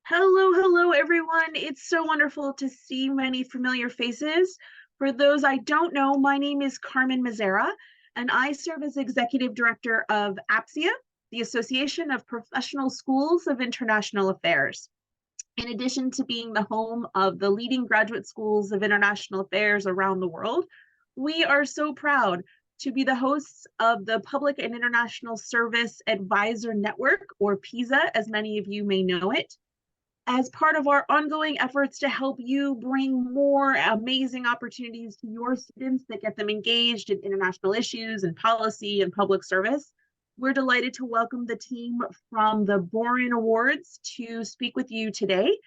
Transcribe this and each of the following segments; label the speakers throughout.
Speaker 1: Hello, everyone. It's so wonderful to see many familiar faces. For those I don't know, my name is Carmen Mazzara, and I serve as Executive Director of APSIA, the Association of Professional Schools of International Affairs. In addition to being the home of the leading graduate schools of international affairs around the world, we are so proud to be the hosts of the Public and International Service Advisor Network, or PISA, as many of you may know it, as part of our ongoing efforts to help you bring more amazing opportunities to your students that get them engaged in international issues and policy and public service. We're delighted to welcome the team from the Boren Awards to speak with you today.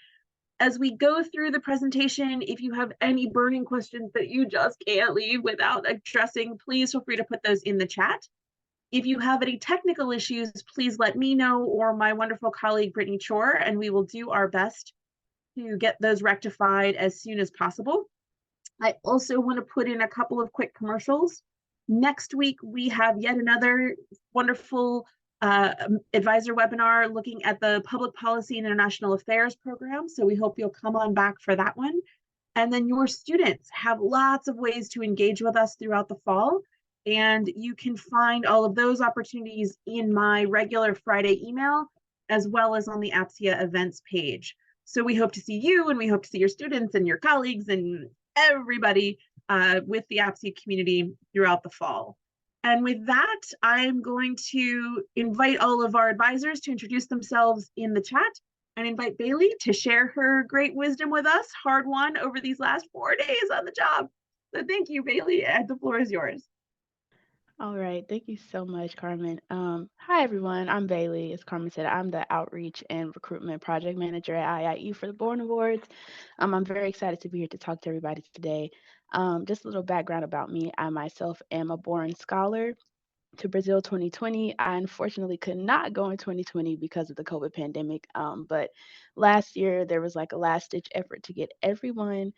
Speaker 1: As we go through the presentation, if you have any burning questions that you just can't leave without addressing, please feel free to put those in the chat. If you have any technical issues, please let me know or my wonderful colleague, Brittany Chor, and we will do our best to get those rectified as soon as possible. I also want to put in a couple of quick commercials. Next week, we have yet another wonderful advisor webinar looking at the Public Policy and International Affairs program. So we hope you'll come on back for that one. And then your students have lots of ways to engage with us throughout the fall. And you can find all of those opportunities in my regular Friday email, as well as on the APSIA events page. So we hope to see you, and we hope to see your students and your colleagues and everybody with the APSIA community throughout the fall. And with that, I'm going to invite all of our advisors to introduce themselves in the chat and invite Bailey to share her great wisdom with us, hard won over these last 4 days on the job. So thank you, Bailey, and the floor is yours.
Speaker 2: All right. Thank you so much, Carmen. Hi, everyone. I'm Bailey. As Carmen said, I'm the Outreach and Recruitment Project Manager at IIE for the Boren Awards. I'm very excited to be here to talk to everybody today. Just a little background about me. I myself am a Boren Scholar to Brazil 2020. I unfortunately could not go in 2020 because of the COVID pandemic. But last year, there was like a last ditch effort to get everyone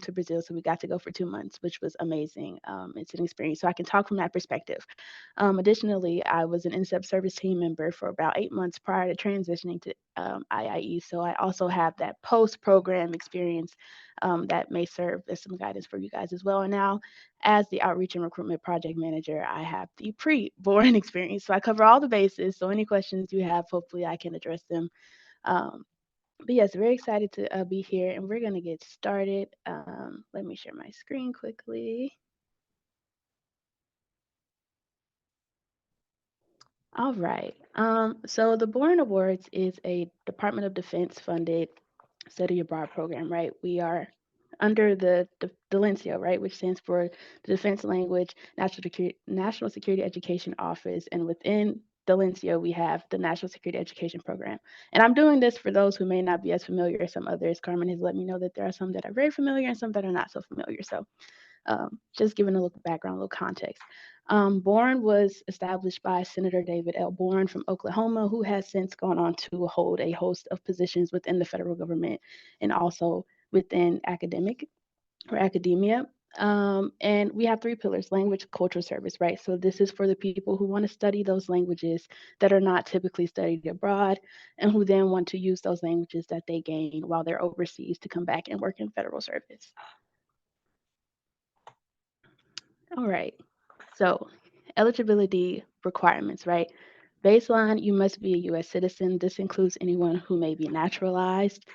Speaker 2: to Brazil. So we got to go for 2 months, which was amazing. It's an experience. So I can talk from that perspective. Additionally, I was an INSEP service team member for about 8 months prior to transitioning to IIE. So I also have that post program experience that may serve as some guidance for you guys as well. And now, as the Outreach and Recruitment Project Manager, I have the pre-Boren experience. So I cover all the bases. So any questions you have, hopefully I can address them. But yes, very excited to be here, and we're going to get started. Let me share my screen quickly. All right. So the Boren Awards is a Department of Defense funded study abroad program, right? We are under the DELENCIO, right, which stands for the Defense Language National Security Education Office, and within DELENCIO, we have the National Security Education Program. And I'm doing this for those who may not be as familiar as some others. Carmen has let me know that there are some that are very familiar and some that are not so familiar. So just giving a little background, a little context. Boren was established by Senator David L. Boren from Oklahoma, who has since gone on to hold a host of positions within the federal government and also within academia. And we have 3 pillars: language, cultural service, right? So this is for the people who want to study those languages that are not typically studied abroad and who then want to use those languages that they gain while they're overseas to come back and work in federal service. All right. So, eligibility requirements, right? Baseline, you must be a U.S. citizen. This includes anyone who may be naturalized.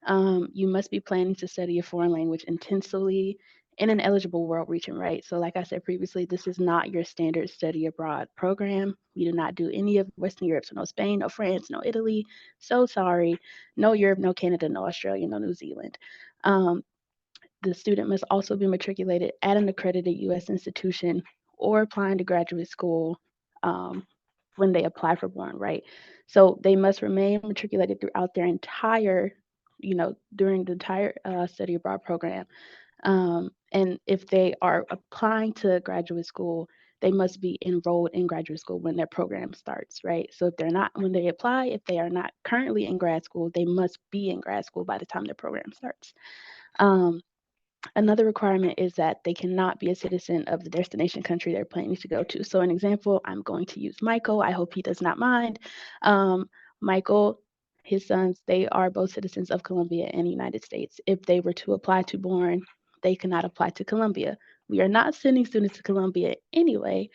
Speaker 2: You must be planning to study a foreign language intensively in an eligible world region, right? So, like I said previously, this is not your standard study abroad program. We do not do any of Western Europe, so no Spain, no France, no Italy. So sorry. No Europe, no Canada, no Australia, no New Zealand. The student must also be matriculated at an accredited U.S. institution or applying to graduate school when they apply for Boren, right? So they must remain matriculated throughout their entire, during the entire study abroad program. And if they are applying to graduate school, they must be enrolled in graduate school when their program starts, right? So if they're not, when they apply, if they are not currently in grad school, they must be in grad school by the time their program starts. Another requirement is that they cannot be a citizen of the destination country they're planning to go to. So an example, I'm going to use Michael. I hope he does not mind. Michael his sons, they are both citizens of Colombia and the United States. If they were to apply to Boren, they cannot apply to Colombia. We are not sending students to Colombia anyway.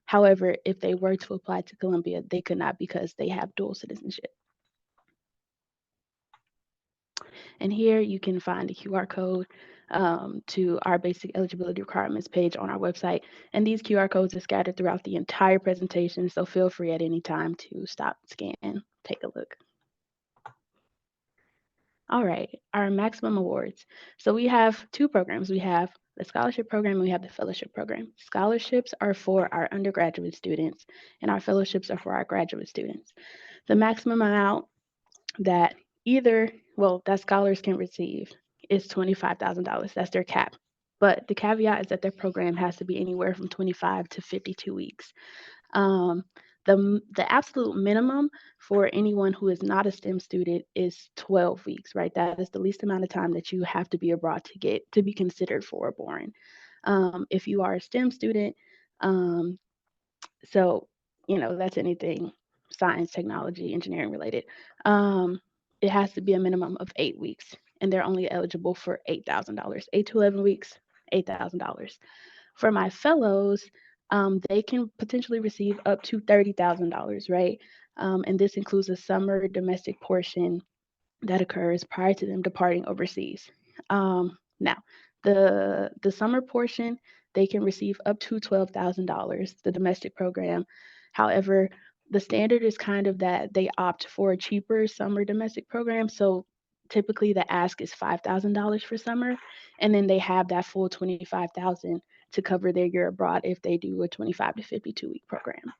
Speaker 2: However, if they were to apply to Colombia, they could not because they have dual citizenship. And here you can find the QR code to our basic eligibility requirements page on our website. And these QR codes are scattered throughout the entire presentation, so feel free at any time to stop, scan, take a look. All right, our maximum awards. So we have two programs. We have the scholarship program and we have the fellowship program. Scholarships are for our undergraduate students and our fellowships are for our graduate students. The maximum amount that that scholars can receive is $25,000. That's their cap. But the caveat is that their program has to be anywhere from 25 to 52 weeks. Um, the absolute minimum for anyone who is not a STEM student is 12 weeks, right? That is the least amount of time that you have to be abroad to be considered for a Boren. If you are a STEM student, um, so that's anything science, technology, engineering related. It has to be a minimum of 8 weeks, and they're only eligible for $8,000. 8 to 11 weeks, $8,000. For my fellows, they can potentially receive up to $30,000, right? And this includes a summer domestic portion that occurs prior to them departing overseas. Now, the summer portion, they can receive up to $12,000, the domestic program. However, the standard is kind of that they opt for a cheaper summer domestic program. So typically the ask is $5,000 for summer, and then they have that full $25,000 to cover their year abroad if they do a 25 to 52-week program.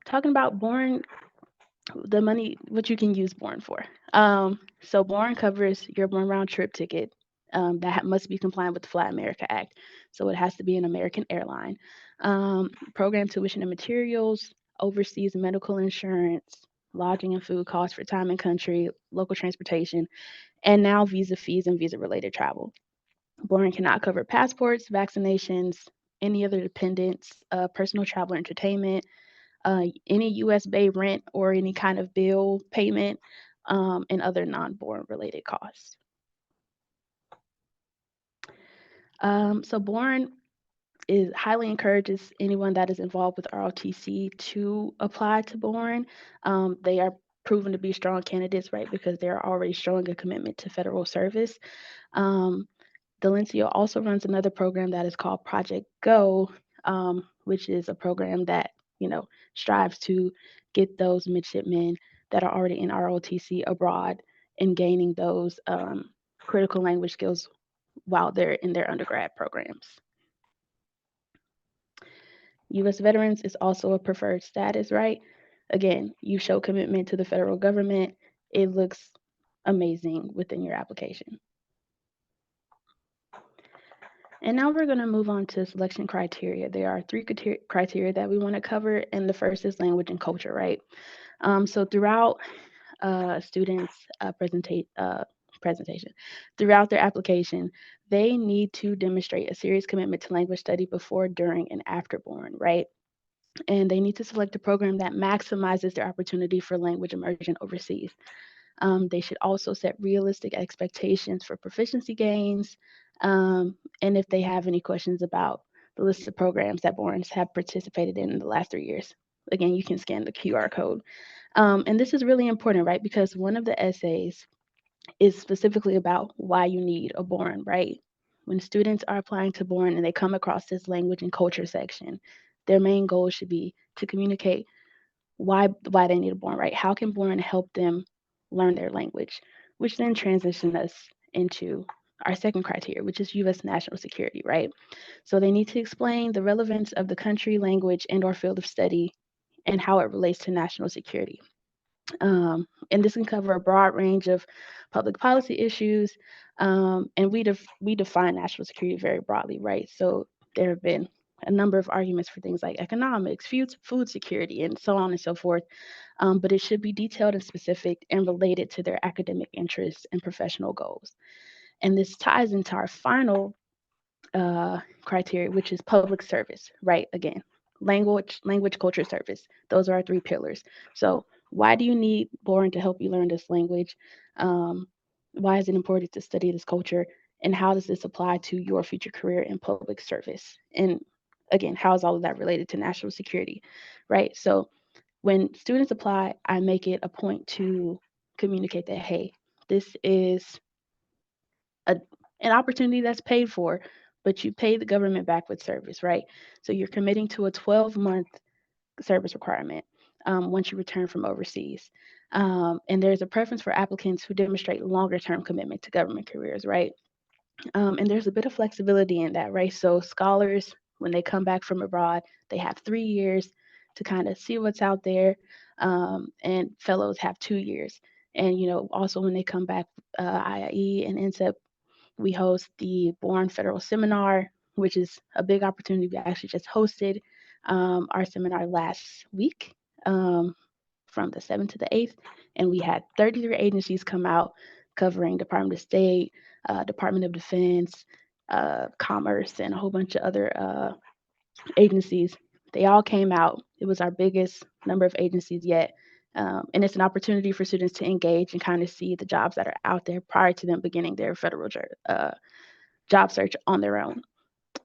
Speaker 2: Talking about Boren, the money, what you can use Boren for. So Boren covers your one round trip ticket that must be compliant with the Fly America Act. So it has to be an American airline. Program tuition and materials, overseas medical insurance, lodging and food costs for time and country, local transportation, and now visa fees and visa related travel. Boren cannot cover passports, vaccinations, any other dependents, personal travel, entertainment, any US Bay rent or any kind of bill payment, and other non-Boren related costs. So Boren highly encourages anyone that is involved with ROTC to apply to Boren. They are proven to be strong candidates, right, because they're already showing a commitment to federal service. Delencia also runs another program that is called Project Go, which is a program that strives to get those midshipmen that are already in ROTC abroad and gaining those critical language skills while they're in their undergrad programs. U.S. veterans is also a preferred status, right? Again, you show commitment to the federal government. It looks amazing within your application. And now we're going to move on to selection criteria. There are three criteria that we want to cover, and the first is language and culture, right? So throughout students' presentation, throughout their application, they need to demonstrate a serious commitment to language study before, during, and after Boren, right? And they need to select a program that maximizes their opportunity for language immersion overseas. They should also set realistic expectations for proficiency gains. And if they have any questions about the list of programs that Borens have participated in the last 3 years, again, you can scan the QR code. And this is really important, right? Because one of the essays is specifically about why you need a Boren, right? When students are applying to Boren and they come across this language and culture section, their main goal should be to communicate why they need a Boren, right? How can Boren help them learn their language? Which then transitions us into our second criteria, which is U.S. national security, right? So they need to explain the relevance of the country, language, and/or field of study and how it relates to national security. And this can cover a broad range of public policy issues, and we define national security very broadly, right? So there have been a number of arguments for things like economics, food security, and so on and so forth. But it should be detailed and specific and related to their academic interests and professional goals. And this ties into our final criteria, which is public service, right? Again, language, culture, service. Those are our three pillars. So why do you need Boren to help you learn this language? Um, why is it important to study this culture? And how does this apply to your future career in public service? And again, how is all of that related to national security, right? So when students apply, I make it a point to communicate that, hey, this is a, an opportunity that's paid for, but you pay the government back with service, right? So you're committing to a 12-month service requirement once you return from overseas. And there's a preference for applicants who demonstrate longer term commitment to government careers, right? And there's a bit of flexibility in that, right? So scholars, when they come back from abroad, they have 3 years to kind of see what's out there, and fellows have 2 years. And also when they come back, IIE and NCEP, we host the Bourne Federal Seminar, which is a big opportunity. We actually just hosted our seminar last week, from the 7th to the 8th, and we had 33 agencies come out covering Department of State, Department of Defense, Commerce, and a whole bunch of other agencies. They all came out. It was our biggest number of agencies yet. And it's an opportunity for students to engage and kind of see the jobs that are out there prior to them beginning their federal job search on their own.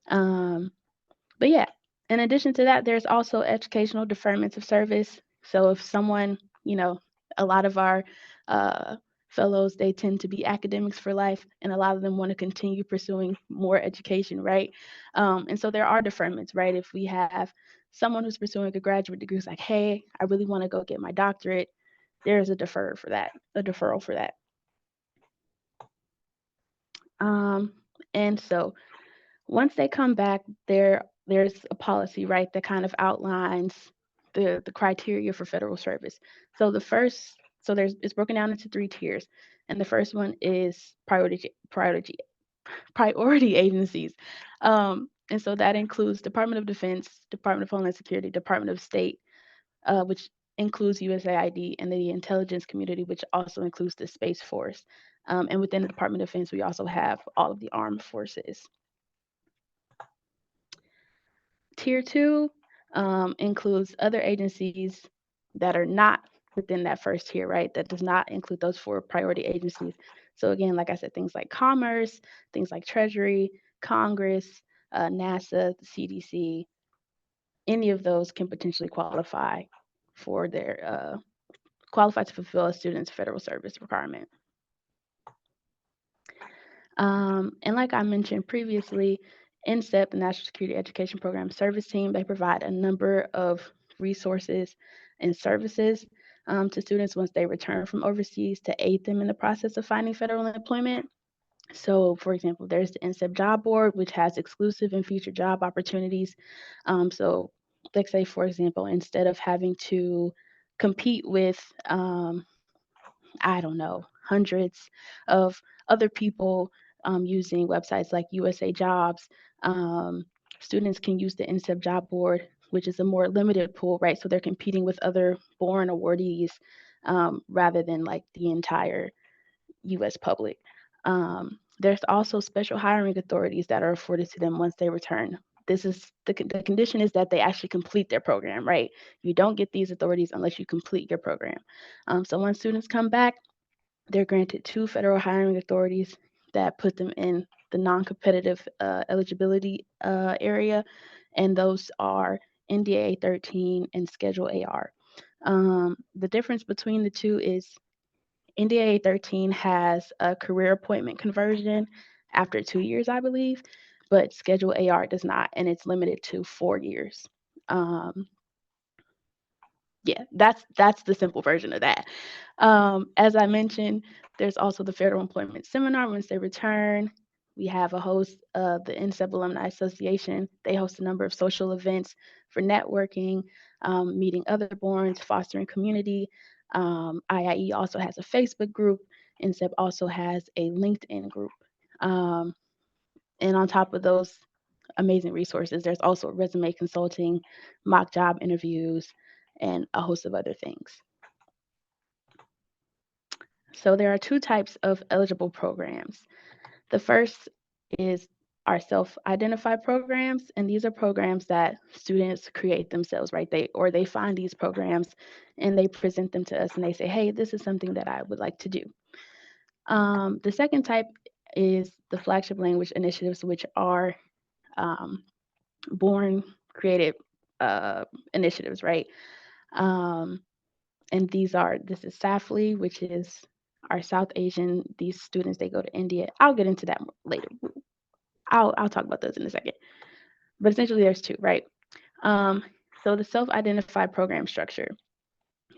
Speaker 2: But yeah, in addition to that, there's also educational deferments of service. So if someone, you know, a lot of our uh, fellows, they tend to be academics for life, and a lot of them want to continue pursuing more education, right? And so there are deferments, right? If we have someone who's pursuing a graduate degree who's like, hey, I really want to go get my doctorate, there's a deferral for that. Um, and so once they come back, there's a policy, right, that kind of outlines the criteria for federal service. So there's it's broken down into three tiers, and the first one is priority agencies, and so that includes Department of Defense, Department of Homeland Security, Department of State, which includes USAID, and the intelligence community, which also includes the Space Force. And within the Department of Defense, we also have all of the armed forces. Tier two includes other agencies that are not within that first tier, right? That does not include those four priority agencies. So, again, like I said, things like Commerce, things like Treasury, Congress, NASA, the CDC, any of those can potentially qualify for qualify to fulfill a student's federal service requirement. And like I mentioned previously, NSEP, the National Security Education Program Service Team, they provide a number of resources and services to students once they return from overseas to aid them in the process of finding federal employment. So, for example, there's the NSEP Job Board, which has exclusive and future job opportunities. So, let's say, for example, instead of having to compete with I don't know, hundreds of other people using websites like USA Jobs. Um, Students can use the NSEP Job Board, which is a more limited pool, right? So they're competing with other Boren awardees rather than like the entire US public. There's also special hiring authorities that are afforded to them once they return. This is the condition is that they actually complete their program, right? You don't get these authorities unless you complete your program. So when students come back, they're granted two federal hiring authorities that put them in the non-competitive eligibility area, and those are NDAA 13 and Schedule AR. The difference between the two is NDAA 13 has a career appointment conversion after 2 years, I believe, but Schedule AR does not, and it's limited to 4 years. Um, yeah, that's the simple version of that. As I mentioned, there's also the Federal Employment Seminar once they return. We have a host of the NSEP Alumni Association. They host a number of social events for networking, meeting other Borns, fostering community. IIE also has a Facebook group. NSEP also has a LinkedIn group. Um, and on top of those amazing resources, there's also resume consulting, mock job interviews, and a host of other things. So there are two types of eligible programs. The first is our self-identified programs, and these are programs that students create themselves, right? They find these programs and they present them to us and they say, hey, this is something that I would like to do. The second type is the flagship language initiatives, which are born created initiatives, right? Um, and this is SAFLI, which is our South Asian. These students, they go to India. I'll get into that later. I'll talk about those in a second. But essentially, there's two, right? Um, so the self-identified program structure.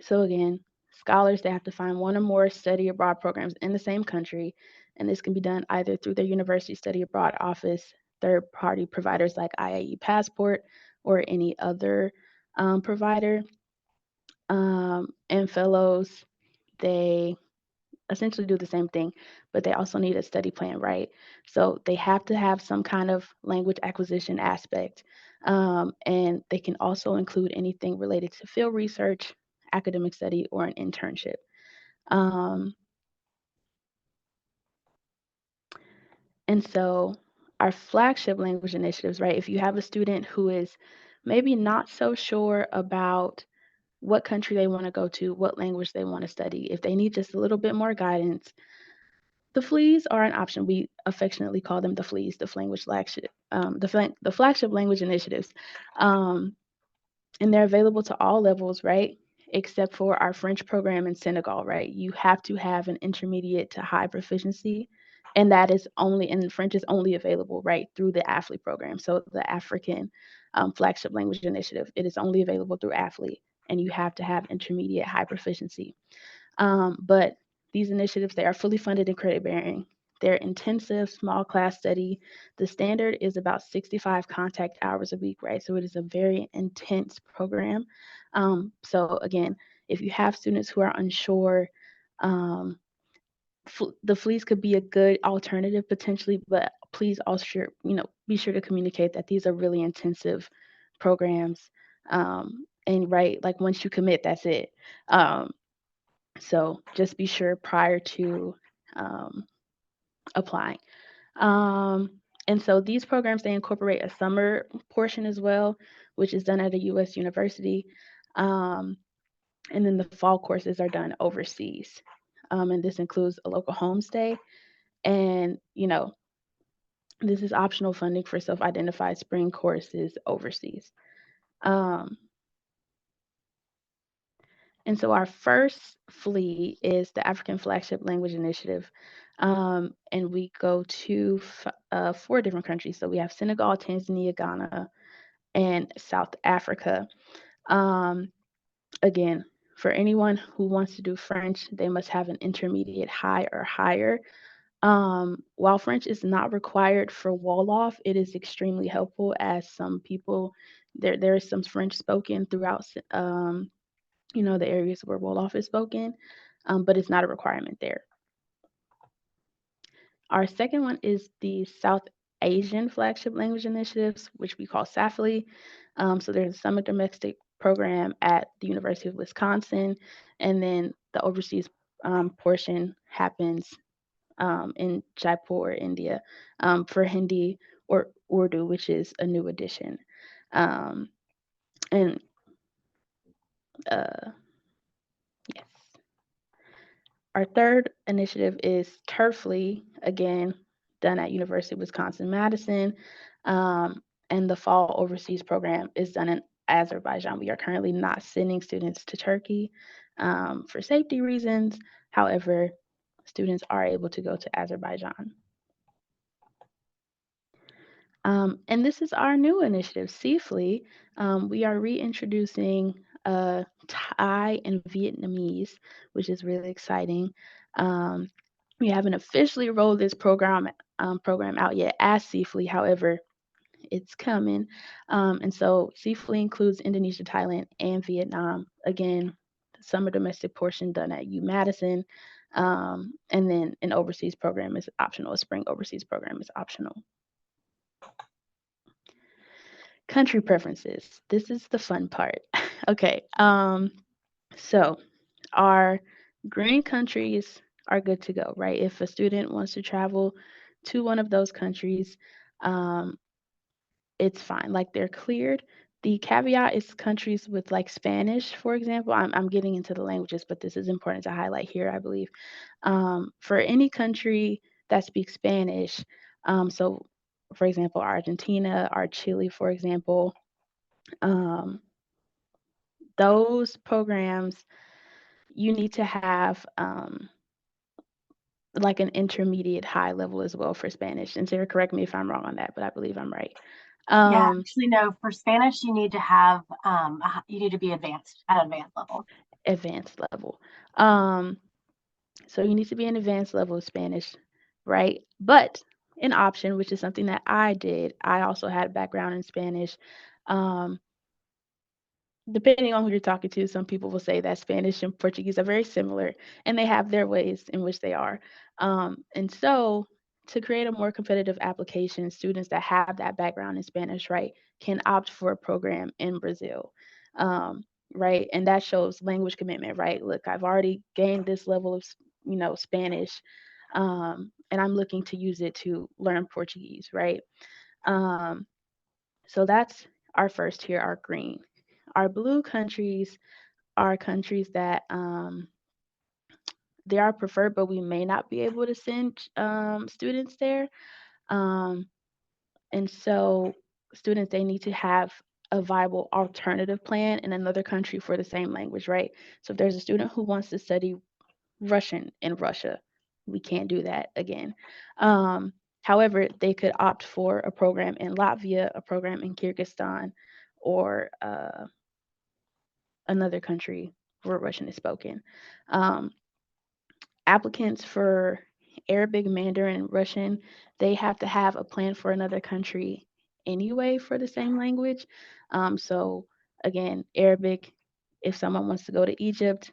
Speaker 2: So again, scholars, they have to find one or more study abroad programs in the same country, and this can be done either through their university study abroad office, third-party providers like IIE Passport, or any other provider. And fellows, they essentially do the same thing, but they also need a study plan, right? So they have to have some kind of language acquisition aspect. And they can also include anything related to field research, academic study, or an internship. Um, and so our flagship language initiatives, right? If you have a student who is maybe not so sure about what country they want to go to, what language they want to study, if they need just a little bit more guidance, the fleas are an option. We affectionately call them the fleas, the language flagship, the flagship language initiatives, um, and they're available to all levels, right? Except for our French program in Senegal, right? You have to have an intermediate to high proficiency, and that is only, and French is only available, right, through the AFLI program. So the African flagship language initiative, it is only available through AFLI, and you have to have intermediate high proficiency. But these initiatives, they are fully funded and credit bearing. They're intensive, small class study. The standard is about 65 contact hours a week, right? So it is a very intense program. So again, if you have students who are unsure, um, the fleas could be a good alternative potentially, but please also, be sure to communicate that these are really intensive programs. And right, like once you commit, that's it. Um, so just be sure prior to um, applying. Um, and so these programs, they incorporate a summer portion as well, which is done at a U.S. university. Um, and then the fall courses are done overseas. And this includes a local homestay. And, this is optional funding for self-identified spring courses overseas. Um, And so our first fleet is the African Flagship Language Initiative. And we go to four different countries. So we have Senegal, Tanzania, Ghana, and South Africa. Um, Again, for anyone who wants to do French, they must have an intermediate high or higher. While French is not required for Wolof, it is extremely helpful as some people, there is some French spoken throughout the areas where Wolof is spoken, but it's not a requirement there. Our second one is the South Asian Flagship Language Initiatives, which we call SAFLI. So there's a summer domestic program at the University of Wisconsin, and then the overseas portion happens in Jaipur, India, for Hindi or Urdu, which is a new addition. Um, and yes. Our third initiative is Turfly, again, done at University of Wisconsin-Madison. And the fall overseas program is done in Azerbaijan. We are currently not sending students to Turkey for safety reasons. However, students are able to go to Azerbaijan. And this is our new initiative, Safely. We are reintroducing Thai and Vietnamese, which is really exciting. Um, we haven't officially rolled this program out yet as Safely. However, it's coming. And so Safely includes Indonesia, Thailand, and Vietnam. Again, the summer domestic portion done at UMadison. And then an overseas program is optional. A spring overseas program is optional. Country preferences. This is the fun part. Okay. So our green countries are good to go, right? If a student wants to travel to one of those countries, um, it's fine. Like they're cleared. The caveat is countries with like Spanish, for example. I'm getting into the languages, but this is important to highlight here, I believe. For any country that speaks Spanish, so for example, Argentina or Chile, for example, um, those programs you need to have like an intermediate high level as well for Spanish. And Sarah, correct me if I'm wrong on that, but I believe I'm right.
Speaker 3: Yeah,
Speaker 2: Um,
Speaker 3: actually, no. For Spanish, you need to have you need to be advanced at advanced level.
Speaker 2: advanced level. Um, so you need to be an advanced level of Spanish, right? But an option, which is something that I did, I also had a background in Spanish. Um, Depending on who you're talking to, some people will say that Spanish and Portuguese are very similar and they have their ways in which they are. And so, to create a more competitive application, students that have that background in Spanish, right, can opt for a program in Brazil, right? And that shows language commitment, right? Look, I've already gained this level of, Spanish, and I'm looking to use it to learn Portuguese, right? Um, so that's our first tier, our green. Our blue countries are countries that they are preferred, but we may not be able to send students there. Um, and so students, they need to have a viable alternative plan in another country for the same language, right? So if there's a student who wants to study Russian in Russia, we can't do that again. Um, However, they could opt for a program in Latvia, a program in Kyrgyzstan, or another country where Russian is spoken. Um, Applicants for Arabic, Mandarin, Russian, they have to have a plan for another country anyway for the same language. So again, Arabic, if someone wants to go to Egypt,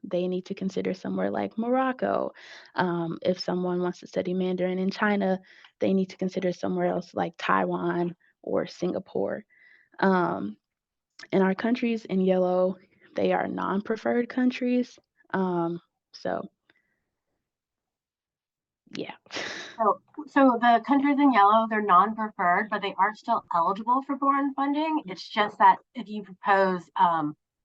Speaker 2: they need to consider somewhere like Morocco. If someone wants to study Mandarin in China, they need to consider somewhere else like Taiwan or Singapore. Um, and our countries in yellow, they are non-preferred countries. Um, so yeah.
Speaker 3: So the countries in yellow, they're non-preferred, but they are still eligible for Boren funding. It's just that if you propose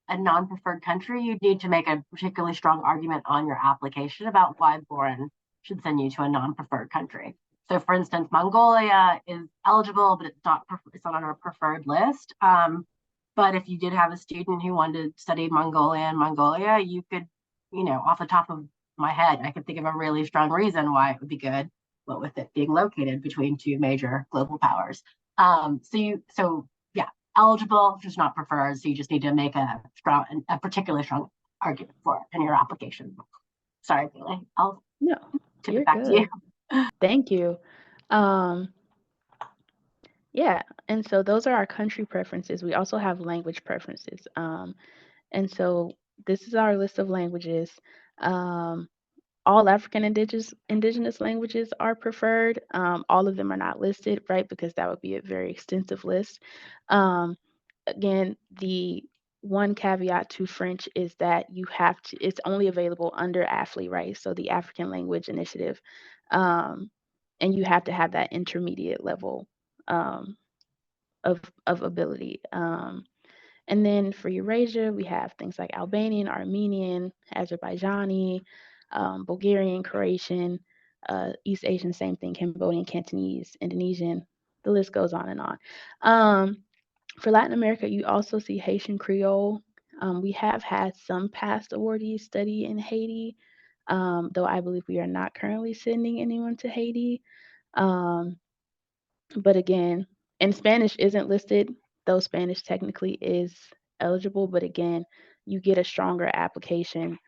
Speaker 3: a non-preferred country, you need to make a particularly strong argument on your application about why Boren should send you to a non-preferred country. So, for instance, Mongolia is eligible, but it's not on our preferred list. But if you did have a student who wanted to study Mongolia in Mongolia, you could, off the top of my head, I could think of a really strong reason why it would be good, what with it being located between two major global powers. So yeah, eligible, just not preferred. So you just need to make a particularly strong argument for it in your application. Sorry, Bailey. I'll
Speaker 2: No,
Speaker 3: tip
Speaker 2: you're
Speaker 3: it back to you.
Speaker 2: good. Thank you. Um, yeah, and so those are our country preferences. We also have language preferences. And so this is our list of languages. Um, all African indigenous languages are preferred. All of them are not listed, right? Because that would be a very extensive list. Um, Again, the one caveat to French is that it's only available under AFLI, right? So the African Language Initiative. Um, and you have to have that intermediate level um, of ability. And then for Eurasia, we have things like Albanian, Armenian, Azerbaijani, Bulgarian, Croatian, East Asian, same thing, Cambodian, Cantonese, Indonesian. The list goes on and on. For Latin America, you also see Haitian Creole. We have had some past awardees study in Haiti, though I believe we are not currently sending anyone to Haiti. Um, but again, and Spanish isn't listed, though Spanish technically is eligible. But again, you get a stronger application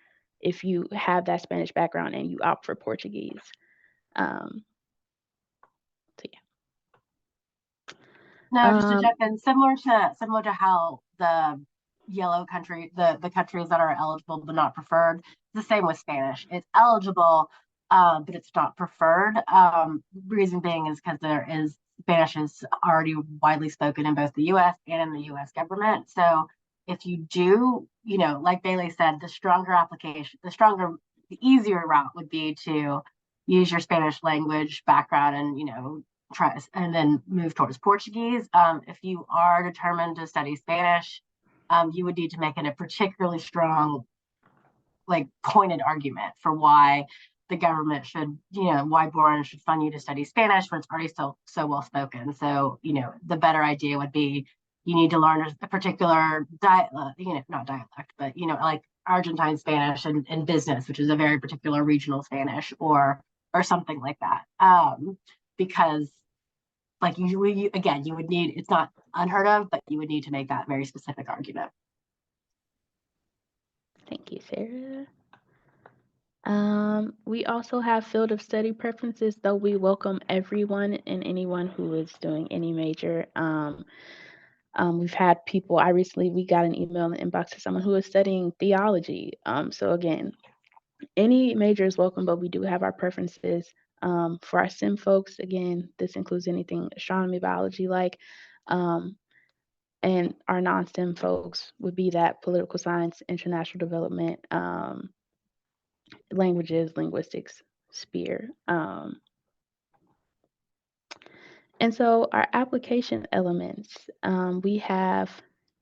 Speaker 2: if you have that Spanish background and you opt for Portuguese. Um, so
Speaker 3: No, just to
Speaker 2: yeah.
Speaker 3: jump in, similar to how the yellow country, the countries that are eligible but not preferred, the same with Spanish. It's eligible, but it's not preferred. Reason being is because Spanish is already widely spoken in both the U.S. and in the U.S. government. So if you do, like Bailey said, the easier route would be to use your Spanish language background and try and then move towards Portuguese. If you are determined to study Spanish, you would need to make it a particularly strong, like, pointed argument for why the government should, why Boren should fund you to study Spanish when it's already so well spoken. So, the better idea would be you need to learn a particular not dialect, but like Argentine Spanish and business, which is a very particular regional Spanish, or something like that. Because like again, you would need, it's not unheard of, but you would need to make that very specific argument.
Speaker 2: Thank you, Sarah. We also have field of study preferences, though we welcome everyone and anyone who is doing any major. We've had people, we got an email in the inbox to someone who is studying theology. So again, any major is welcome, but we do have our preferences. For our STEM folks, again, this includes anything astronomy, biology, and our non-STEM folks would be that political science, international development, languages, linguistics sphere. And so our application elements, we have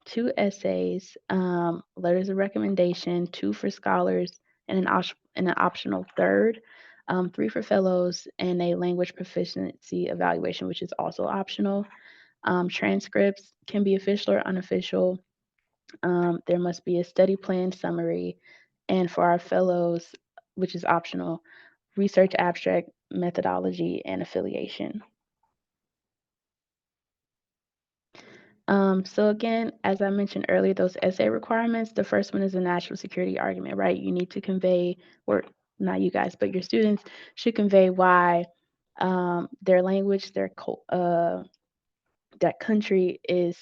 Speaker 2: 2 essays, letters of recommendation, 2 for scholars, and an optional third, 3 for fellows, and a language proficiency evaluation, which is also optional. Transcripts can be official or unofficial. There must be a study plan summary, and for our fellows, which is optional, research abstract, methodology, and affiliation. So again, as I mentioned earlier, those essay requirements, the first one is a national security argument, right? You need to convey, or not you guys, but your students should convey why their language, that country is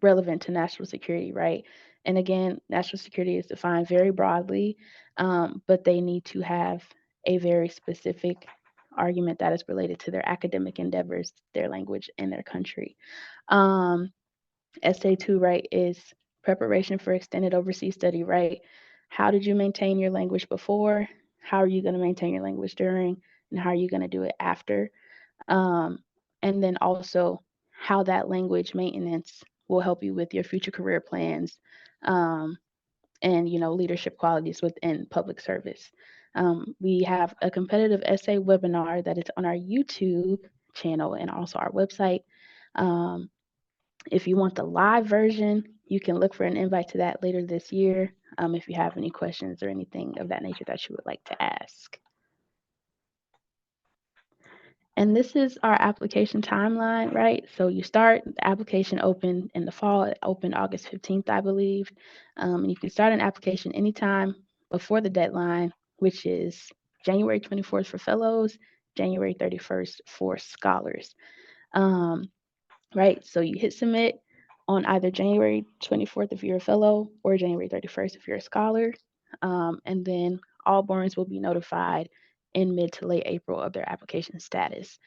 Speaker 2: relevant to national security, right? And again, national security is defined very broadly, but they need to have a very specific argument that is related to their academic endeavors, their language, and their country. Essay 2, right, is preparation for extended overseas study, right? How did you maintain your language before? How are you going to maintain your language during? And how are you going to do it after? And then also how that language maintenance will help you with your future career plans, and leadership qualities within public service. We have a competitive essay webinar that is on our YouTube channel and also our website. If you want the live version, you can look for an invite to that later this year, if you have any questions or anything of that nature that you would like to ask. And this is our application timeline, right? So you start, the application opened in the fall, it opened August 15th, I believe. And you can start an application anytime before the deadline, which is January 24th for fellows, January 31st for scholars. Right, so you hit submit on either January 24th if you're a fellow or January 31st if you're a scholar. And then all Borens will be notified in mid to late April of their application status.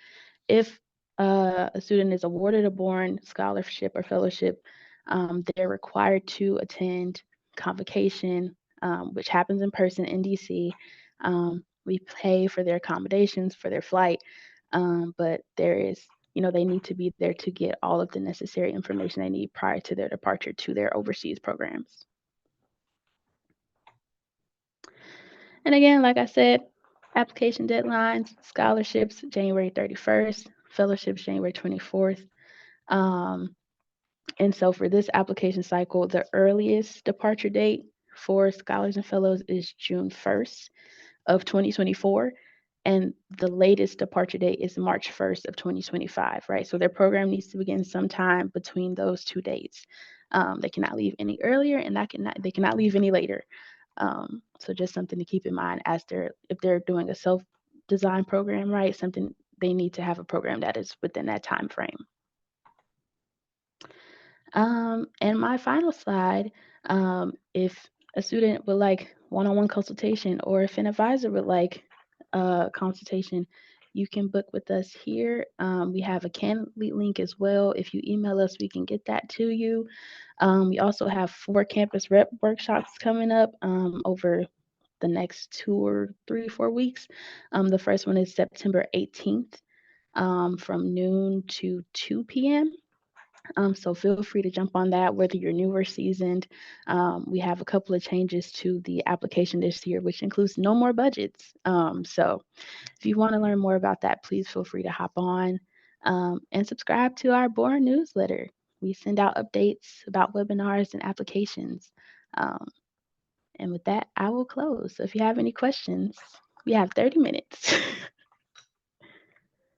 Speaker 2: If a student is awarded a Boren scholarship or fellowship, they're required to attend convocation, which happens in person in DC. We pay for their accommodations, for their flight, but there is, they need to be there to get all of the necessary information they need prior to their departure to their overseas programs. And again, like I said, application deadlines, scholarships, January 31st, fellowships, January 24th. And so for this application cycle, the earliest departure date for scholars and fellows is June 1st of 2024. And the latest departure date is March 1st of 2025, right? So their program needs to begin sometime between those 2 dates. They cannot leave any earlier, and they cannot leave any later. So just something to keep in mind if they're doing a self-design program, right? Something they need to have a program that is within that time frame. And my final slide, if a student would like one-on-one consultation, or if an advisor would like consultation, you can book with us here. We have a Calendly link as well. If you email us, we can get that to you. We also have 4 campus rep workshops coming up over the next 2 or 3 or 4 weeks. The first one is September 18th. from noon to 2 p.m. So feel free to jump on that, whether you're new or seasoned. We have a couple of changes to the application this year, which includes no more budgets. So if you want to learn more about that, please feel free to hop on and subscribe to our Boren newsletter. We send out updates about webinars and applications. Um, and with that, I will close. So if you have any questions, we have 30 minutes.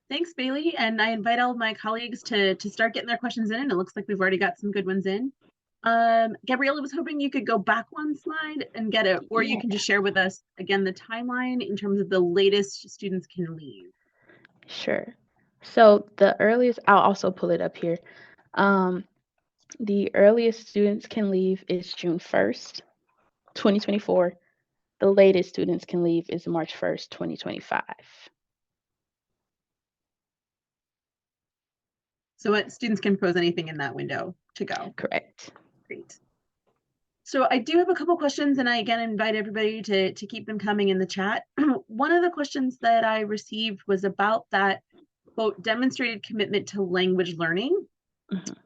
Speaker 1: Thanks, Bailey. And I invite all of my colleagues to start getting their questions in. And it looks like we've already got some good ones in. Gabriella was hoping you could go back one slide and get it, or you can just share with us again the timeline in terms of the latest students can leave.
Speaker 2: Sure. So the earliest, I'll also pull it up here. The earliest students can leave is June 1st, 2024. The latest students can leave is March 1st, 2025.
Speaker 1: So what students can propose anything in that window to go.
Speaker 2: Correct.
Speaker 1: Great. So I do have a couple questions, and I again invite everybody to keep them coming in the chat. One of the questions that I received was about that, quote, demonstrated commitment to language learning,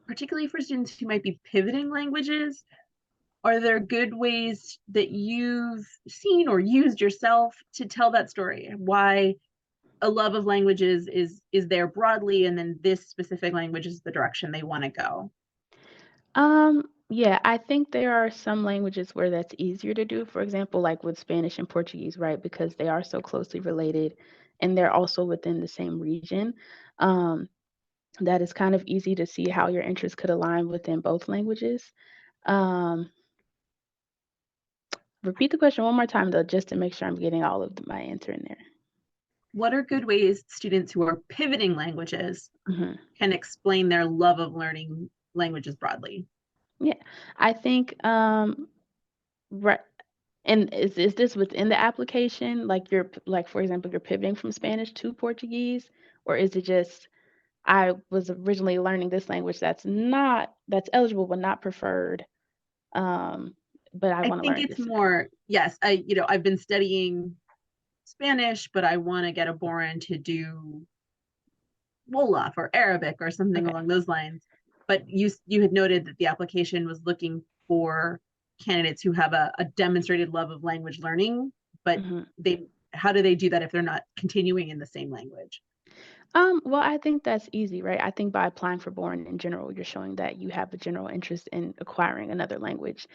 Speaker 1: particularly for students who might be pivoting languages. Are there good ways that you've seen or used yourself to tell that story? Why a love of languages is there broadly, and then this specific language is the direction they want to go?
Speaker 2: Yeah, I think there are some languages where that's easier to do. For example, like with Spanish and Portuguese, right? Because they are so closely related and they're also within the same region. That is kind of easy to see how your interests could align within both languages. Repeat the question one more time, though, just to make sure I'm getting all of my answer in there.
Speaker 1: What are good ways students who are pivoting languages can explain their love of learning languages broadly?
Speaker 2: Yeah, I think, right. And is this within the application? Like for example, you're pivoting from Spanish to Portuguese, or is it just I was originally learning this language that's eligible but not preferred, but I want to
Speaker 1: think
Speaker 2: learn
Speaker 1: it's
Speaker 2: this.
Speaker 1: more, yes, I've been studying Spanish, but I want to get a Boren to do Wolof or Arabic or something along those lines. But you had noted that the application was looking for candidates who have a demonstrated love of language learning, but how do they do that if they're not continuing in the same language?
Speaker 2: Well, I think that's easy, right? I think by applying for Boren in general, you're showing that you have a general interest in acquiring another language.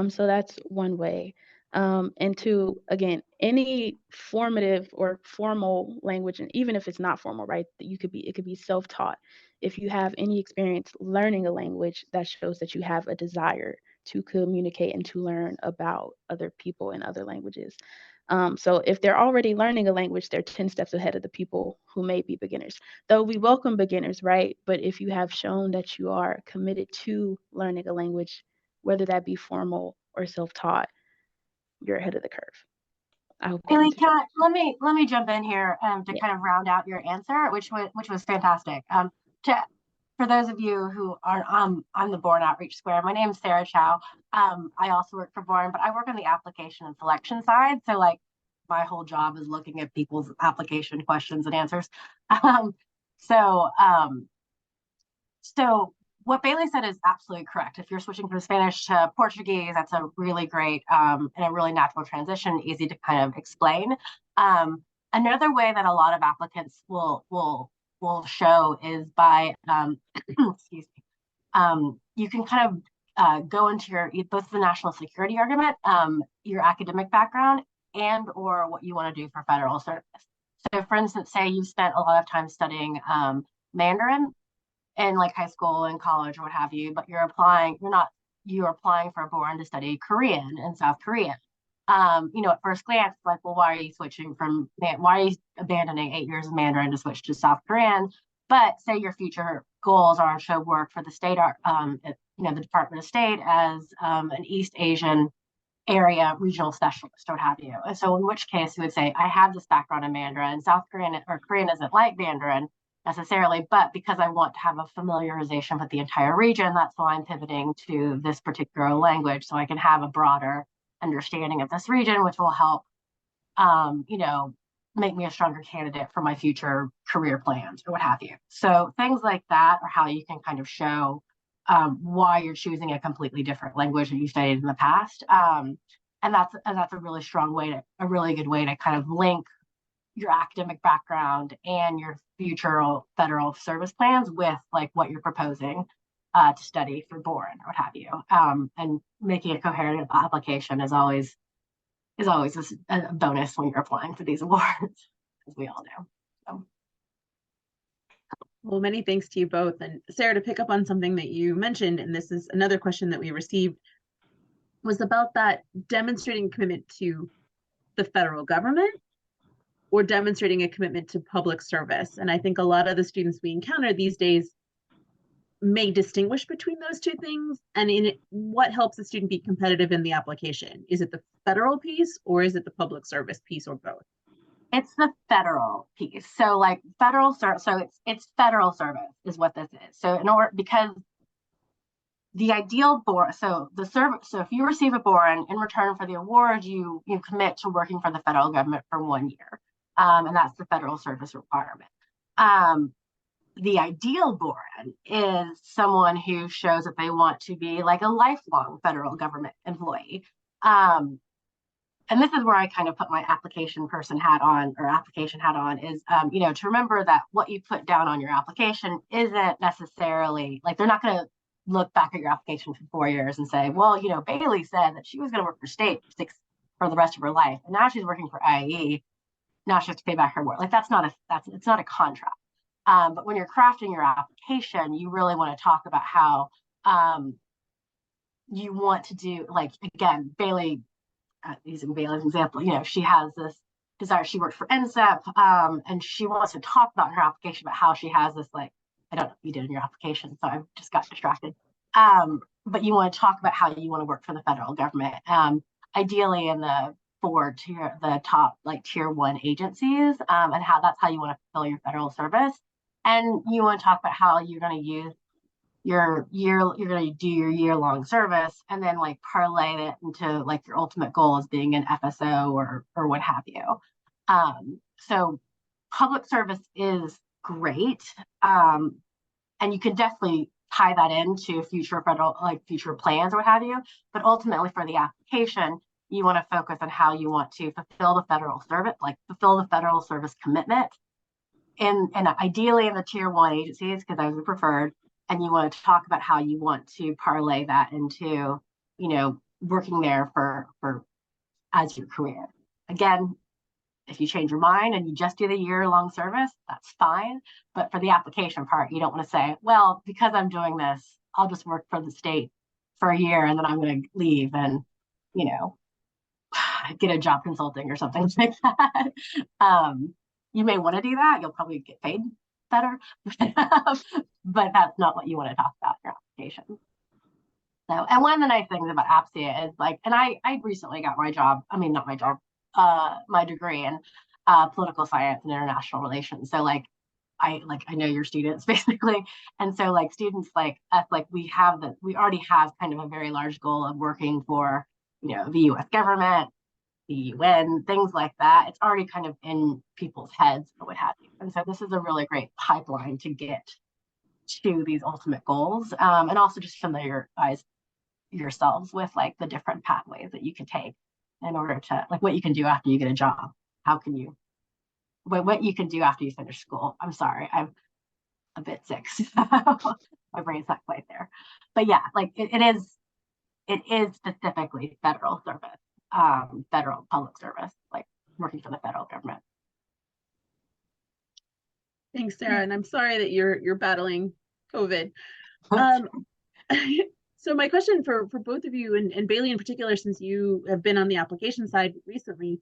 Speaker 2: So that's one way. And two, again, any formative or formal language, and even if it's not formal, right, it could be self-taught. If you have any experience learning a language, that shows that you have a desire to communicate and to learn about other people in other languages. So if they're already learning a language, they're 10 steps ahead of the people who may be beginners. Though we welcome beginners, right? But if you have shown that you are committed to learning a language, whether that be formal or self-taught, you're ahead of the curve. I hope that
Speaker 3: Haley,
Speaker 2: answers
Speaker 3: let me jump in here to kind of round out your answer, which was fantastic. For those of you who aren't, I'm the Boren Outreach Square. My name is Sarah Chow. I also work for Boren, but I work on the application and selection side. So like my whole job is looking at people's application questions and answers. So what Bailey said is absolutely correct. If you're switching from Spanish to Portuguese, that's a really great and a really natural transition, easy to kind of explain. Another way that a lot of applicants will show is by excuse me. You can kind of go into both the national security argument, your academic background, and or what you want to do for federal service. So, for instance, say you spent a lot of time studying Mandarin in like high school and college or what have you, but you're applying for a Boren to study Korean in South Korea. At first glance, like, well, why are you abandoning 8 years of Mandarin to switch to South Korean? But say your future goals are to work for the state, the Department of State as an East Asian area regional specialist or what have you. And so in which case you would say, I have this background in Mandarin. South Korean or Korean isn't like Mandarin necessarily, but because I want to have a familiarization with the entire region, that's why I'm pivoting to this particular language so I can have a broader understanding of this region, which will help, make me a stronger candidate for my future career plans or what have you. So things like that are how you can kind of show why you're choosing a completely different language that you studied in the past. And that's a really strong way to, a really good way to kind of link your academic background and your future federal service plans with like what you're proposing to study for Boren or what have you. And making a coherent application is always a bonus when you're applying for these awards, as we all know. So.
Speaker 1: Well, many thanks to you both. And Sarah, to pick up on something that you mentioned, and this is another question that we received, was about that demonstrating commitment to the federal government or demonstrating a commitment to public service. And I think a lot of the students we encounter these days may distinguish between those two things. And in what helps a student be competitive in the application? Is it the federal piece or is it the public service piece, or both?
Speaker 3: It's the federal piece. So like federal service, so it's federal service is what this is. So in order, because the ideal Boren, so if you receive a Boren, in return for the award, you commit to working for the federal government for 1 year. And that's the federal service requirement. The ideal Boren is someone who shows that they want to be like a lifelong federal government employee. And this is where I kind of put my application hat on is, to remember that what you put down on your application isn't necessarily, like, they're not going to look back at your application for 4 years and say, well, Bailey said that she was going to work for state for the rest of her life. And now she's working for IAE. Now she has to pay back her work. Like, it's not a contract. But when you're crafting your application, you really want to talk about how you want to do, like, again, Bailey, using Bailey's example, she has this desire. She worked for NSEP, and she wants to talk about in her application about how she has this, like, I don't know if you did in your application, so I just got distracted. But you want to talk about how you want to work for the federal government, ideally in the top like tier 1 agencies, and how that's how you want to fulfill your federal service. And you want to talk about how you're going to use you're going to do your year-long service and then like parlay it into like your ultimate goal as being an FSO or what have you. So public service is great. And you can definitely tie that into future plans or what have you. But ultimately for the application, you want to focus on how you want to fulfill the federal service commitment. And ideally in the tier 1 agencies, because those are preferred. And you want to talk about how you want to parlay that into, working there for as your career. Again, if you change your mind and you just do the year-long service, that's fine. But for the application part, you don't want to say, well, because I'm doing this, I'll just work for the state for a year and then I'm going to leave and, get a job consulting or something like that. You may want to do that. You'll probably get paid better, but that's not what you want to talk about in your application. So, and one of the nice things about APSIA is like, and I recently got my degree in political science and international relations. So I know your students basically. And so like students like us, like we already have kind of a very large goal of working for, the US government, the UN, things like that. It's already kind of in people's heads or what have you. And so this is a really great pipeline to get to these ultimate goals, and also just familiarize yourselves with like the different pathways that you can take in order to, like, what you can do after you get a job. What you can do after you finish school. I'm sorry, I'm a bit sick, so my brain's not quite there. But yeah, like it is specifically federal service. Federal public service, like working for the federal government.
Speaker 1: Thanks, Sarah, and I'm sorry that you're battling COVID. So my question for both of you, and Bailey in particular, since you have been on the application side recently,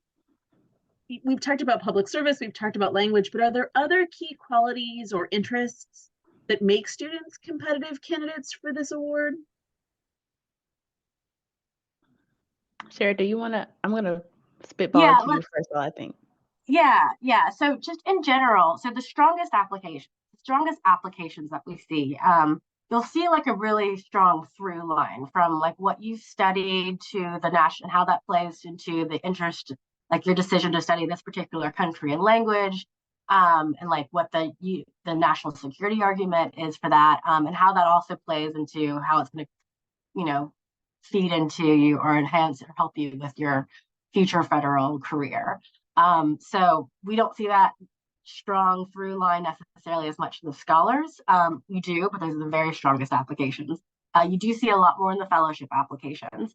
Speaker 1: we've talked about public service, we've talked about language, but are there other key qualities or interests that make students competitive candidates for this award?
Speaker 2: Sarah, do you want to? I'm going to spitball it to you first of all, I think.
Speaker 3: Yeah. So just in general, so the strongest applications that we see, you'll see like a really strong through line from like what you've studied to the national, how that plays into the interest like your decision to study this particular country and language, and like what the national security argument is for that, and how that also plays into how it's going to, you know, feed into you or enhance or help you with your future federal career. So we don't see that strong through line necessarily as much in the scholars. We do, but those are the very strongest applications. You do see a lot more in the fellowship applications,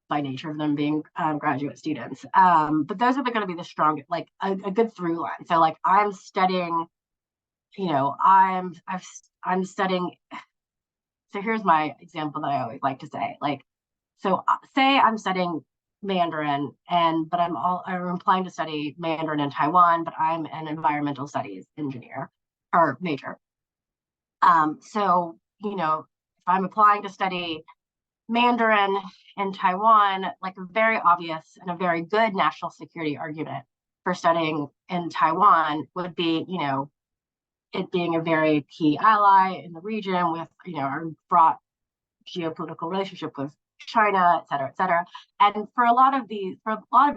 Speaker 3: by nature of them being graduate students. But those are going to be the strongest, like a good through line. So like I'm studying, you know, I'm studying. So here's my example that I always like to say, like, so say I'm studying Mandarin but I'm applying to study Mandarin in Taiwan, but I'm an environmental studies engineer or major. So, you know, if I'm applying to study Mandarin in Taiwan, like a very obvious and a very good national security argument for studying in Taiwan would be, you know, it being a very key ally in the region with, you know, our fraught geopolitical relationship with China, et cetera, et cetera. And for a lot of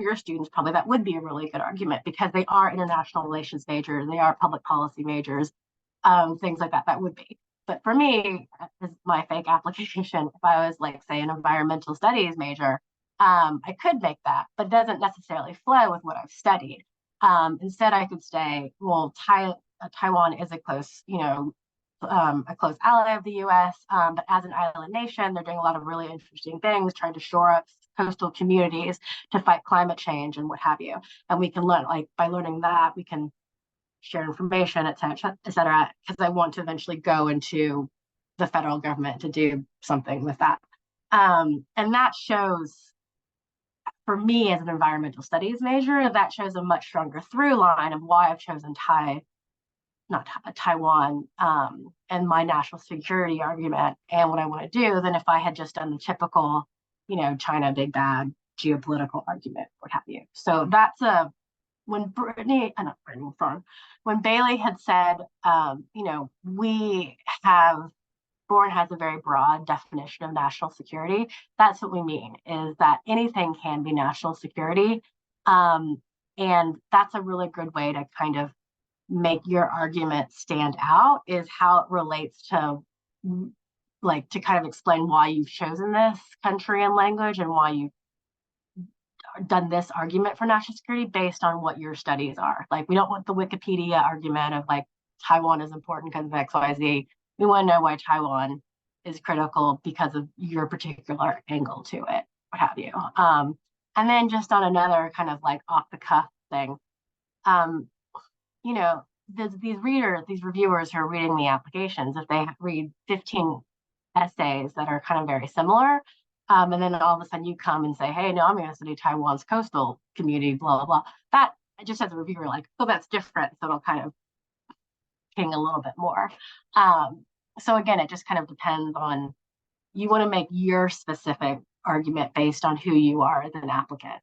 Speaker 3: your students, probably that would be a really good argument because they are international relations majors, they are public policy majors, things like that, that would be. But for me, as my fake application, if I was like, say, an environmental studies major, I could make that, but it doesn't necessarily flow with what I've studied. Instead, I could say, well, Taiwan is a close, you know, a close ally of the U.S., but as an island nation, they're doing a lot of really interesting things, trying to shore up coastal communities to fight climate change and what have you. And we can learn, like, by learning that, we can share information, et cetera, because I want to eventually go into the federal government to do something with that. And that shows, for me as an environmental studies major, that shows a much stronger through line of why I've chosen Taiwan and my national security argument and what I want to do than if I had just done the typical, you know, China big bad geopolitical argument, what have you. So that's when Bailey had said, you know, Boren has a very broad definition of national security. That's what we mean, is that anything can be national security. And that's a really good way to kind of make your argument stand out, is how it relates to, like, to kind of explain why you've chosen this country and language and why you've done this argument for national security based on what your studies are. Like, we don't want the Wikipedia argument of like Taiwan is important because of XYZ. We want to know why Taiwan is critical because of your particular angle to it, what have you. And then just on another kind of like off the cuff thing, you know, these reviewers who are reading the applications, if they read 15 essays that are kind of very similar, and then all of a sudden you come and say, hey, no, I'm going to study Taiwan's coastal community, blah, blah, blah. That just as a reviewer, like, oh, that's different. So it'll kind of ping a little bit more. So again, it just kind of depends on, you want to make your specific argument based on who you are as an applicant.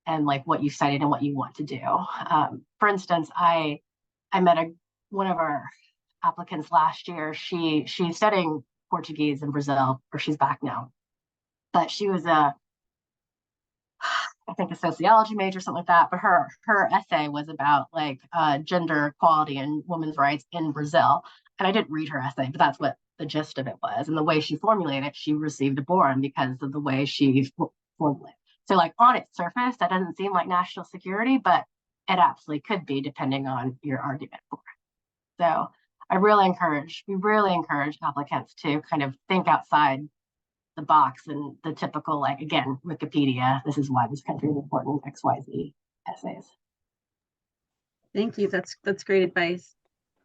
Speaker 3: And like what you studied and what you want to do. For instance, I met one of our applicants last year. She's studying Portuguese in Brazil, or she's back now. But she was I think a sociology major, something like that. But her essay was about like gender equality and women's rights in Brazil. And I didn't read her essay, but that's what the gist of it was. And the way she formulated it, she received a Boren because of the way she formulated. So like on its surface, that doesn't seem like national security, but it absolutely could be depending on your argument for it. So we really encourage applicants to kind of think outside the box and the typical, like, again, Wikipedia, this is why this country is important, XYZ essays.
Speaker 1: Thank you. That's great advice.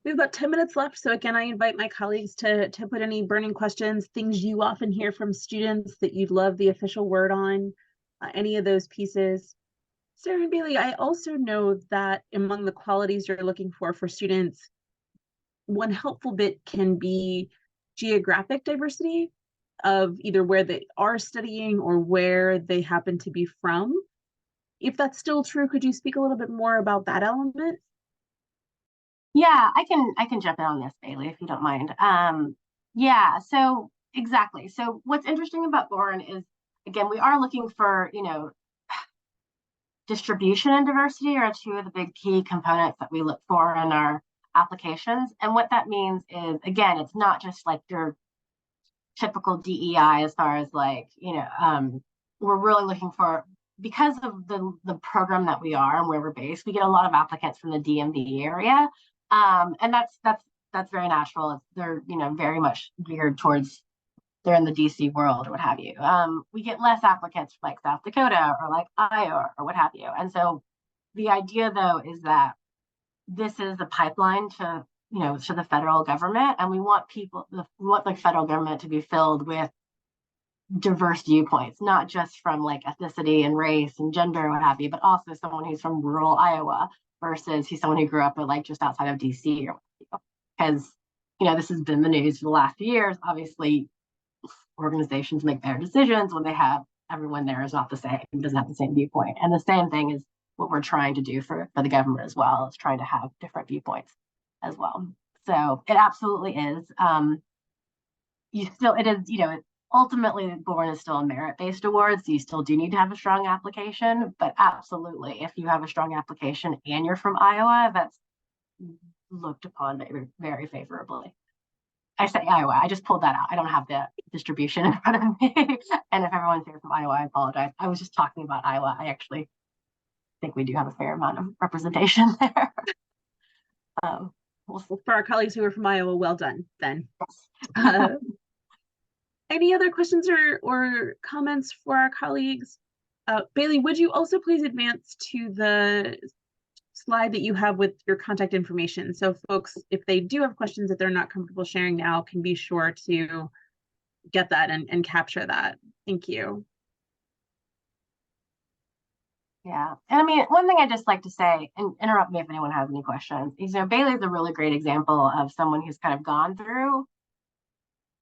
Speaker 1: We have about 10 minutes left. So again, I invite my colleagues to put any burning questions, things you often hear from students that you'd love the official word on, any of those pieces. Sarah and Bailey, I also know that among the qualities you're looking for students, one helpful bit can be geographic diversity of either where they are studying or where they happen to be from. If that's still true, could you speak a little bit more about that element?
Speaker 3: Yeah, I can jump in on this, Bailey, if you don't mind. Yeah, so exactly. So what's interesting about Boren is again, we are looking for, distribution and diversity are two of the big key components that we look for in our applications. And what that means is, again, it's not just like your typical DEI as far as like, we're really looking for, because of the program that we are and where we're based, we get a lot of applicants from the DMV area. And that's very natural. They're, very much geared towards, they're in the DC world or what have you. We get less applicants from like South Dakota or like Iowa or what have you. And so the idea though is that this is a pipeline to, to the federal government, and we want the federal government to be filled with diverse viewpoints, not just from like ethnicity and race and gender and what have you, but also someone who's from rural Iowa versus he's someone who grew up like just outside of DC or what have you. Because, this has been the news for the last few years. Obviously, organizations make better decisions when they have everyone there is not the same, doesn't have the same viewpoint. And the same thing is what we're trying to do for the government as well, is trying to have different viewpoints as well. So it absolutely is. Ultimately Boren is still a merit-based award, so you still do need to have a strong application, but absolutely, if you have a strong application and you're from Iowa, that's looked upon very, very favorably. I say Iowa, I just pulled that out. I don't have the distribution in front of me. And if everyone's here from Iowa, I apologize. I was just talking about Iowa. I actually think we do have a fair amount of representation there.
Speaker 1: For our colleagues who are from Iowa, well done then. Any other questions or comments for our colleagues? Bailey, would you also please advance to the slide that you have with your contact information, so folks, if they do have questions that they're not comfortable sharing now, can be sure to get that and capture that. Thank you.
Speaker 3: Yeah, and I mean, one thing I just like to say, and interrupt me if anyone has any questions, is, Bailey's a really great example of someone who's kind of gone through,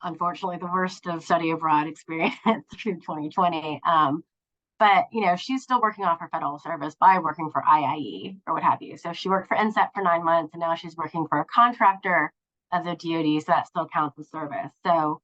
Speaker 3: unfortunately, the worst of study abroad experience through 2020. But, she's still working off her federal service by working for IIE or what have you. So she worked for NSET for 9 months, and now she's working for a contractor of the DoD, so that still counts as service. So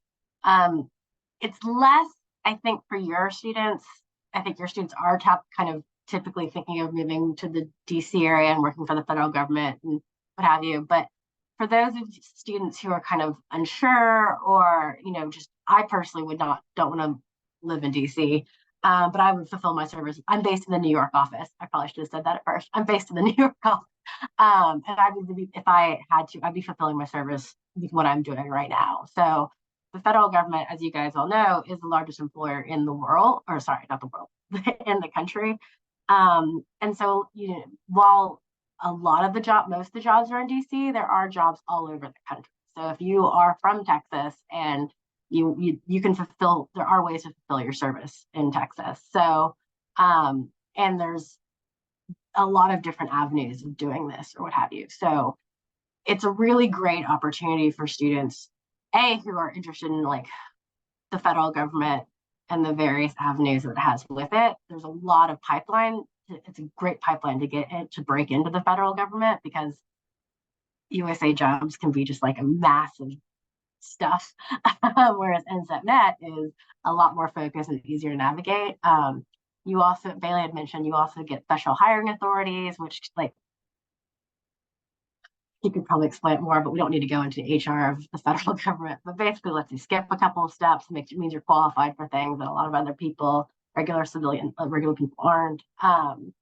Speaker 3: it's less, I think, for your students. I think your students are kind of typically thinking of moving to the DC area and working for the federal government and what have you. But for those students who are kind of unsure or, just, I personally don't want to live in DC. But I would fulfill my service. I'm based in the New York office. I probably should have said that at first. I'm based in the New York office. And I would be, if I had to, I'd be fulfilling my service with what I'm doing right now. So the federal government, as you guys all know, is the largest employer in the world, or sorry, not the world, in the country. And so, while a lot of most of the jobs are in DC, there are jobs all over the country. So if you are from Texas and you can fulfill, there are ways to fulfill your service in Texas. So, and there's a lot of different avenues of doing this or what have you. So it's a really great opportunity for students, who are interested in like the federal government and the various avenues that it has with it. There's a lot of pipeline. It's a great pipeline to break into the federal government, because USA jobs can be just like a massive stuff, whereas NSET is a lot more focused and easier to navigate. You also, Bailey had mentioned, you also get special hiring authorities, which like he could probably explain it more, but we don't need to go into HR of the federal government. But basically lets you skip a couple of steps, means you're qualified for things that a lot of other people, regular people aren't. And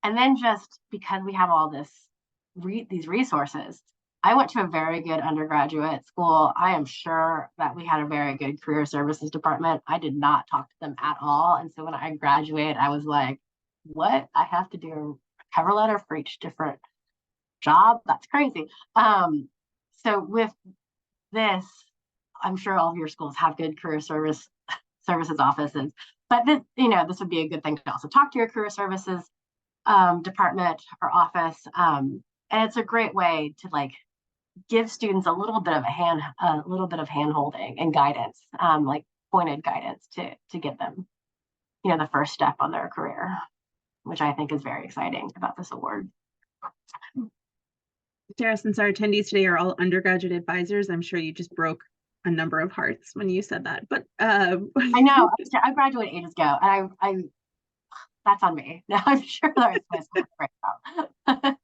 Speaker 3: then just because we have all these resources, I went to a very good undergraduate school. I am sure that we had a very good career services department. I did not talk to them at all. And so when I graduated, I was like, what? I have to do a cover letter for each different job? That's crazy. So with this, I'm sure all of your schools have good career services offices, but this would be a good thing to also talk to your career services department or office. And it's a great way to like give students a little bit of hand holding and guidance, like pointed guidance to get them, the first step on their career, which I think is very exciting about this award.
Speaker 1: Sarah, since our attendees today are all undergraduate advisors, I'm sure you just broke a number of hearts when you said that, but
Speaker 3: I know, I graduated ages ago, and I that's on me. Now I'm sure the rest of my school right now.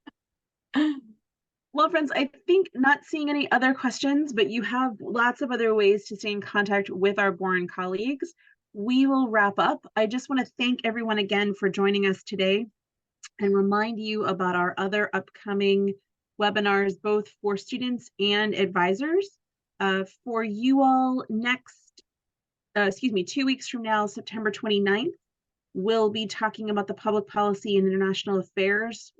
Speaker 1: Well, friends, I think not seeing any other questions, but you have lots of other ways to stay in contact with our Boren colleagues. We will wrap up. I just want to thank everyone again for joining us today and remind you about our other upcoming webinars, both for students and advisors. For you all next, 2 weeks from now, September 29th, we'll be talking about the Public Policy and International Affairs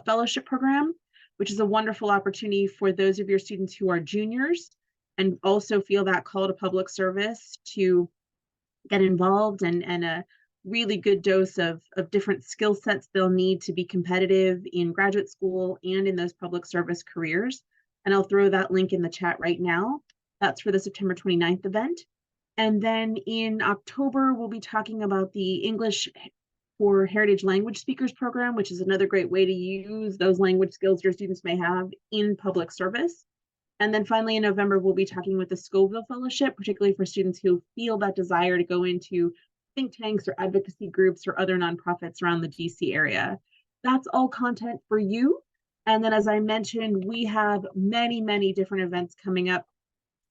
Speaker 1: Fellowship Program, which is a wonderful opportunity for those of your students who are juniors and also feel that call to public service to get involved and a really good dose of different skill sets they'll need to be competitive in graduate school and in those public service careers. And I'll throw that link in the chat right now. That's for the September 29th event. And then in October, we'll be talking about the English for Heritage Language Speakers program, which is another great way to use those language skills your students may have in public service. And then finally in November, we'll be talking with the Scoville Fellowship, particularly for students who feel that desire to go into think tanks or advocacy groups or other nonprofits around the DC area. That's all content for you. And then, as I mentioned, we have many, many different events coming up,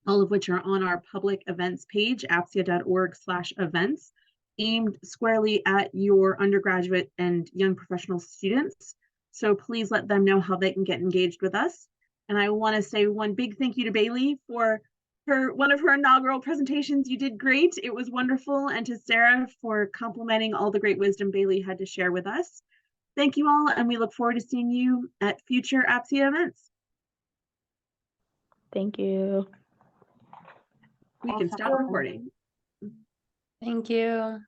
Speaker 1: all of which are on our public events page, apsia.org/events, aimed squarely at your undergraduate and young professional students. So please let them know how they can get engaged with us. And I want to say one big thank you to Bailey for one of her inaugural presentations. You did great. It was wonderful. And to Sarah for complimenting all the great wisdom Bailey had to share with us. Thank you all, and we look forward to seeing you at future APSIA events.
Speaker 2: Thank you.
Speaker 1: We can stop recording.
Speaker 4: Thank you.